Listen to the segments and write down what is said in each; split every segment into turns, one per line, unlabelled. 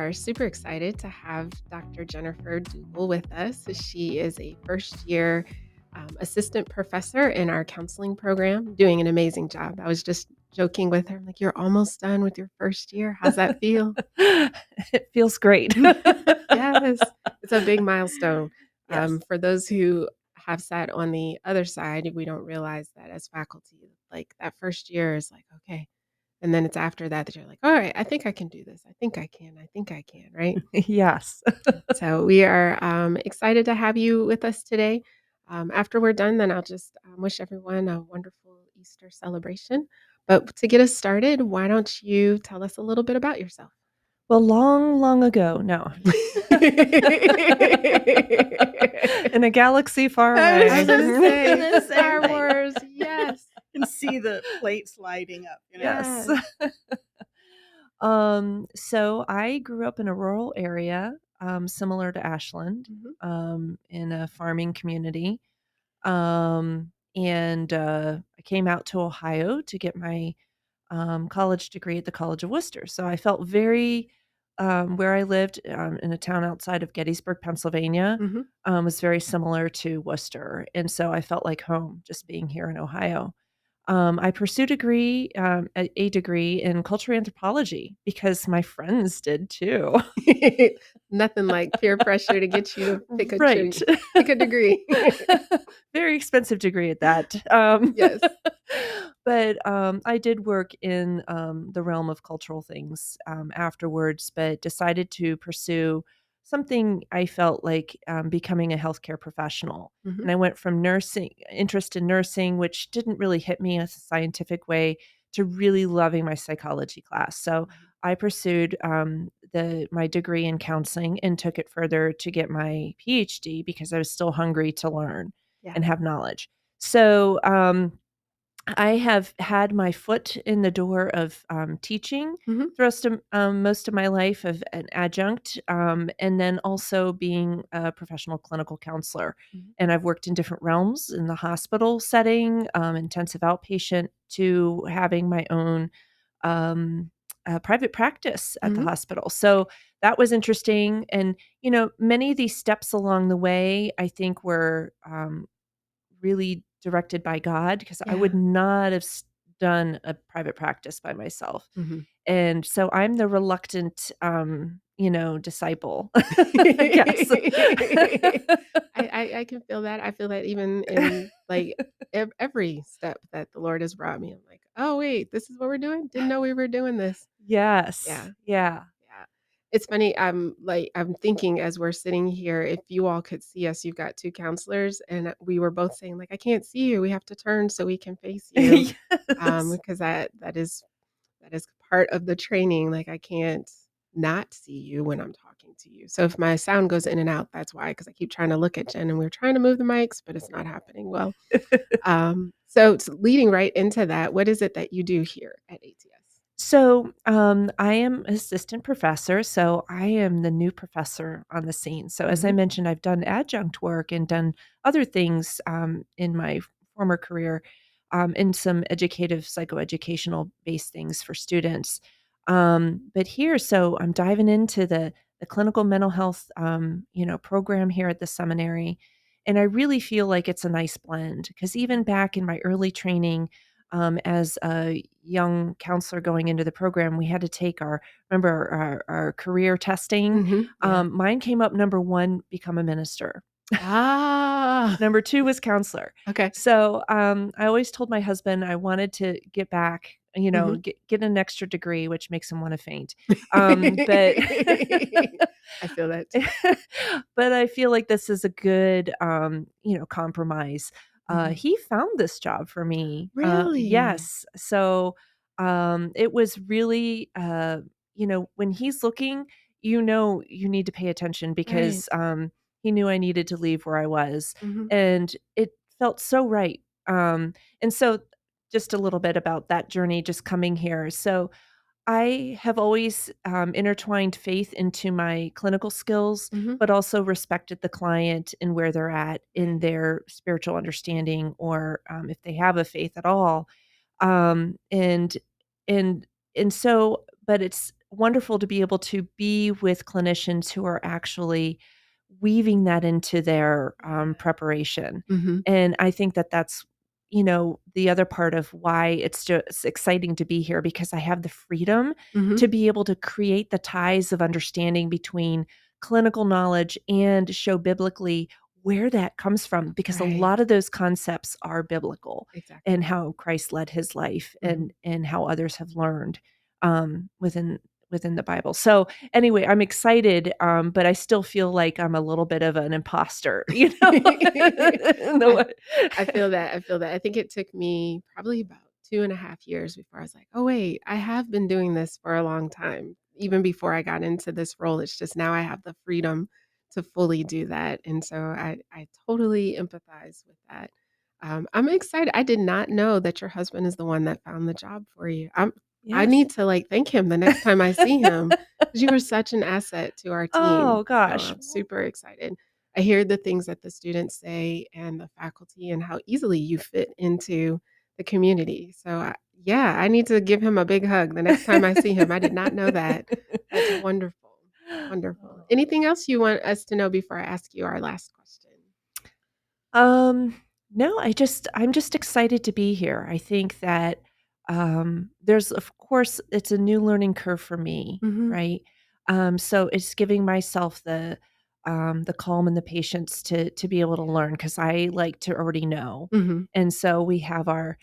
are super excited to have Dr. Jennifer Dougall with us. She is a first-year assistant professor in our counseling program, doing an amazing job. I was just joking with her. I'm like, "You're almost done with your first year. How's that feel?"
It feels great.
Yes, it's a big milestone.
Yes.
For those who have sat on the other side, we don't realize that as faculty, like that first year is like, okay. And then it's after that that you're like, all right, I think I can do this. I think I can. I think I can. Right.
Yes.
So we are excited to have you with us today. After we're done, then I'll just wish everyone a wonderful Easter celebration. But to get us started, why don't you tell us a little bit about yourself?
Well, long, long ago, no. In a galaxy far away.
I was gonna say,
Same
Star
thing.
Wars, yes.
Can see the plates lighting up.
Yes. So I grew up in a rural area, similar to Ashland, in a farming community. And I came out to Ohio to get my college degree at the College of Worcester. So I felt very, where I lived in a town outside of Gettysburg, Pennsylvania,
Mhm.
was very similar to Worcester. And so I felt like home just being here in Ohio. I pursued a degree in cultural anthropology because my friends did too.
Nothing like peer pressure to get you to pick a
Right.
pick a degree.
Very expensive degree at that.
Yes.
But I did work in the realm of cultural things afterwards, but decided to pursue something I felt like becoming a healthcare professional.
Mhm.
And I went from interest in nursing, which didn't really hit me in a scientific way, to really loving my psychology class. So I pursued my degree in counseling and took it further to get my PhD because I was still hungry to learn
Yeah.
and have knowledge. So I have had my foot in the door of teaching
Mhm.
throughout most of my life of an adjunct, and then also being a professional clinical counselor.
Mhm.
And I've worked in different realms in the hospital setting, intensive outpatient, to having my own private practice at the
Mhm.
hospital. So that was interesting. And, many of these steps along the way, I think were really directed by God because I would
Yeah.
not have done a private practice by myself.
Mhm.
And so I'm the reluctant, disciple, I guess.
I can feel that. I feel that even in like every step that the Lord has brought me. I'm like, oh wait, this is what we're doing. Didn't know we were doing this.
Yes.
Yeah.
Yeah.
Yeah. It's funny, I'm thinking as we're sitting here, if you all could see us, you've got 2 counselors, and we were both saying, like, "I can't see you, we have to turn so we can face you,"
Yes.
because that is part of the training, like, I can't not see you when I'm talking to you. So if my sound goes in and out, that's why, because I keep trying to look at Jen, and we're trying to move the mics, but it's not happening well. So leading right into that, what is it that you do here at ATS?
So, I am assistant professor, so I am the new professor on the scene. So, as I
Mhm.
mentioned, I've done adjunct work and done other things in my former career, in some educative, psychoeducational based things for students. But here, so I'm diving into the clinical mental health, program here at the seminary, and I really feel like it's a nice blend because even back in my early training, as a young counselor going into the program, we had to take our career testing.
Mhm. Yeah.
Mine came up number 1, become a minister.
Ah,
Number 2 was counselor.
okay.
So, I always told my husband I wanted to get back,
Mhm.
get an extra degree, which makes him wanna faint. But
I feel that too.
but I feel like this is a good, compromise.
Mhm.
He found this job for me.
Really?
Yes. So, it was really, when he's looking, you need to pay attention
Right.
because, he knew I needed to leave where I was,
Mhm.
and it felt so right. And so just a little bit about that journey just coming here. So I have always intertwined faith into my clinical skills,
Mhm.
but also respected the client and where they're at in
Right.
their spiritual understanding, or if they have a faith at all. Um, and and and so, but it's wonderful to be able to be with clinicians who are actually weaving that into their preparation.
Mhm.
And I think that that's, the other part of why it's just exciting to be here, because I have the freedom
Mhm.
to be able to create the ties of understanding between clinical knowledge and show biblically where that comes from, because a
Right.
lot of those concepts are biblical,
Exactly.
and how Christ led his life,
Mhm.
and how others have learned within the Bible. So anyway, I'm excited, but I still feel like I'm a little bit of an imposter, in the
I
way.
I feel that, I feel that. I think it took me probably about 2.5 years before I was like, "Oh, wait, I have been doing this for a long time." Even before I got into this role, it's just now I have the freedom to fully do that, and so I totally empathize with that. I'm excited. I did not know that your husband is the one that found the job for you. I
Yes.
need to, like, thank him the next time I see him, 'cause you were such an asset to our team,
Oh
so
gosh.
I'm super excited. I hear the things that the students say and the faculty and how easily you fit into the community. So, yeah, I need to give him a big hug the next time I see him. I did not know that. That's wonderful. Wonderful.
Oh.
Anything else you want us to know before I ask you our last question?
Um, no, I'm just excited to be here. I think that there's, of course, it's a new learning curve for me,
Mhm.
right? So it's giving myself the calm and the patience to be able to learn, because I like to already know.
Mhm.
And so we have our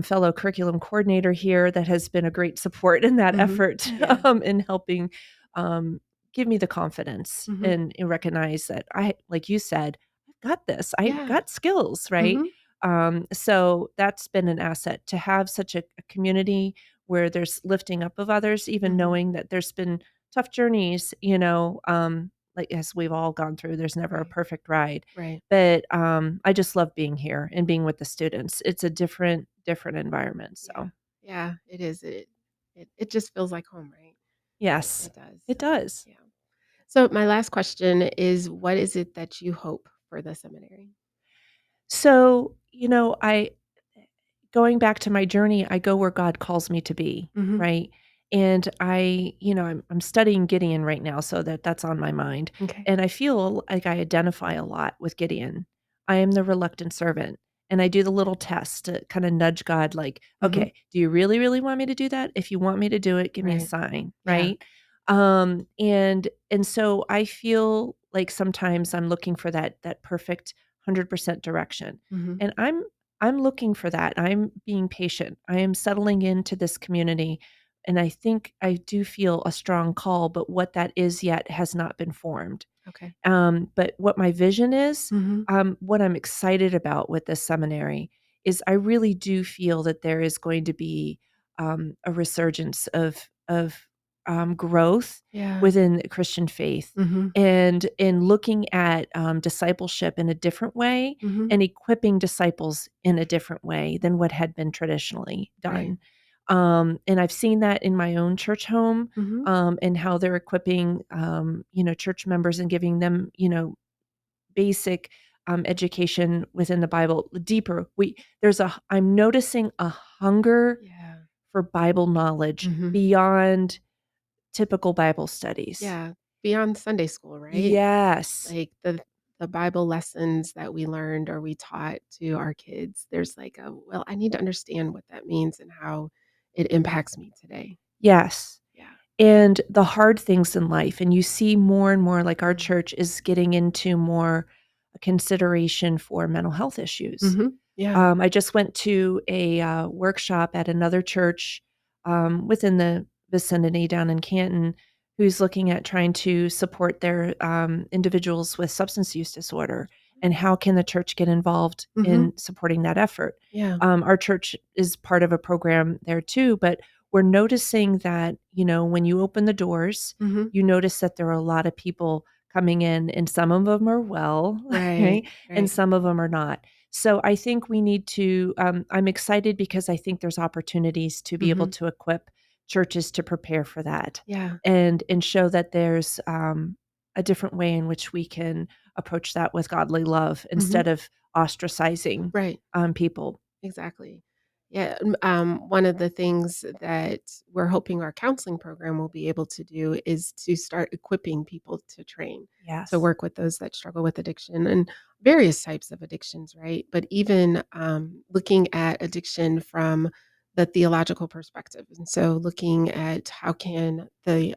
fellow curriculum coordinator here that has been a great support in that
Mhm.
effort,
Yeah.
in helping um, give me the confidence,
Mhm.
and recognize that like you said, got this. I've
Yeah.
got skills, right?
Mhm.
So that's been an asset to have such a community where there's lifting up of others, even
Mhm.
knowing that there's been tough journeys, like as we've all gone through, there's never a
Right.
perfect ride.
Right.
But I just love being here and being with the students. It's a different environment.
Yeah.
So
Yeah, it is. It just feels like home, right?
yes,
It does.
it does.
Yeah. So my last question is, what is it that you hope for the seminary?
So, I going back to my journey, I go where God calls me to be,
Mhm.
right? And I'm studying Gideon right now, so that's on my mind.
Okay.
And I feel like I identify a lot with Gideon. I am the reluctant servant. And I do the little test to kind of nudge God, like,
Mhm.
okay, do you really, really want me to do that? If you want me to do it, give me a
Right.
sign,
Yeah.
right? And so I feel like sometimes I'm looking for that perfect 100% direction.
Mhm.
And I'm looking for that. I'm being patient. I am settling into this community, and I think I do feel a strong call, but what that is yet has not been formed.
Okay.
But what my vision is,
Mhm.
what I'm excited about with this seminary is I really do feel that there is going to be a resurgence of growth
Yeah.
within the Christian faith,
Mhm.
and in looking at discipleship in a different way,
Mhm.
and equipping disciples in a different way than what had been traditionally
Right.
done. And I've seen that in my own church home,
Mhm.
and how they're equipping, church members and giving them, basic education within the Bible. Deeper, I'm noticing a hunger
Yeah.
for Bible knowledge
Mhm.
beyond typical Bible studies.
Yeah. Beyond Sunday school, right?
Yes.
Like the Bible lessons that we learned or we taught to our kids, there's like well, I need to understand what that means and how it impacts me today.
Yes.
Yeah.
And the hard things in life, and you see more and more, like, our
Mhm.
church is getting into more consideration for mental health issues.
Mhm. Yeah.
I just went to a workshop at another church within the vicinity down in Canton, who's looking at trying to support their individuals with substance use disorder, and how can the church get involved
Mhm.
in supporting that effort.
Yeah.
Our church is part of a program there too, but we're noticing that, when you open the doors,
Mhm.
you notice that there are a lot of people coming in, and some of them are well,
Right.
right? And
Right.
some of them are not. So I think we need to, I'm excited because I think there's opportunities to be able
Mhm.
to equip churches to prepare for that,
Yeah.
and show that there's a different way in which we can approach that with godly love
Mhm.
instead of ostracizing
Right.
people.
Exactly. Yeah, one of the things that we're hoping our counseling program will be able to do is to start equipping people to train, to
Yes.
work with those that struggle with addiction and various types of addictions, right? But even looking at addiction from the theological perspective, and so looking at how can the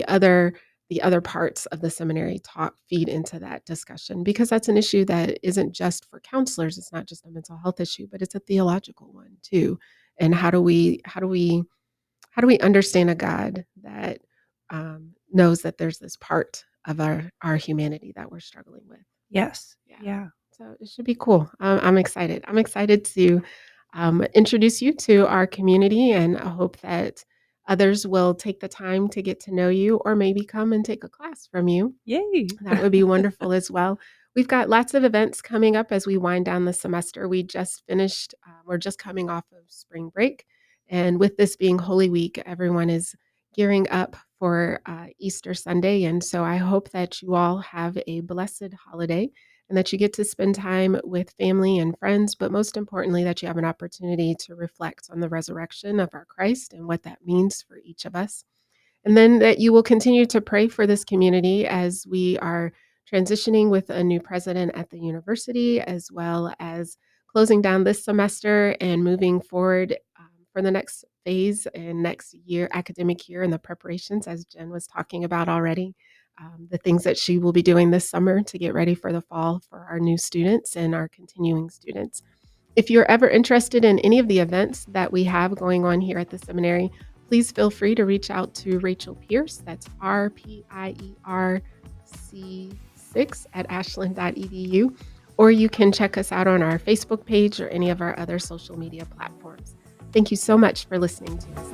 other the other parts of the seminary talk feed into that discussion because that's an issue that isn't just for counselors, it's not just a mental health issue, but it's a theological one too. And how do we understand a God that knows that there's this part of our humanity that we're struggling with?
Yes.
Yeah.
Yeah.
So it should be cool. I'm excited. I'm excited to introduce you to our community, and I hope that others will take the time to get to know you or maybe come and take a class from you.
Yay.
That would be wonderful as well. We've got lots of events coming up as we wind down the semester. We just finished, we're just coming off of spring break. And with this being Holy Week, everyone is gearing up for Easter Sunday. And so I hope that you all have a blessed holiday and that you get to spend time with family and friends, but most importantly, that you have an opportunity to reflect on the resurrection of our Christ and what that means for each of us. And then that you will continue to pray for this community as we are transitioning with a new president at the university, as well as closing down this semester and moving forward for the next phase and next year, academic year, and the preparations, as Jen was talking about already. The things that she will be doing this summer to get ready for the fall for our new students and our continuing students. If you're ever interested in any of the events that we have going on here at the seminary, please feel free to reach out to Rachel Pierce. That's RPIERC6 at ashland.edu. Or you can check us out on our Facebook page or any of our other social media platforms. Thank you so much for listening to us.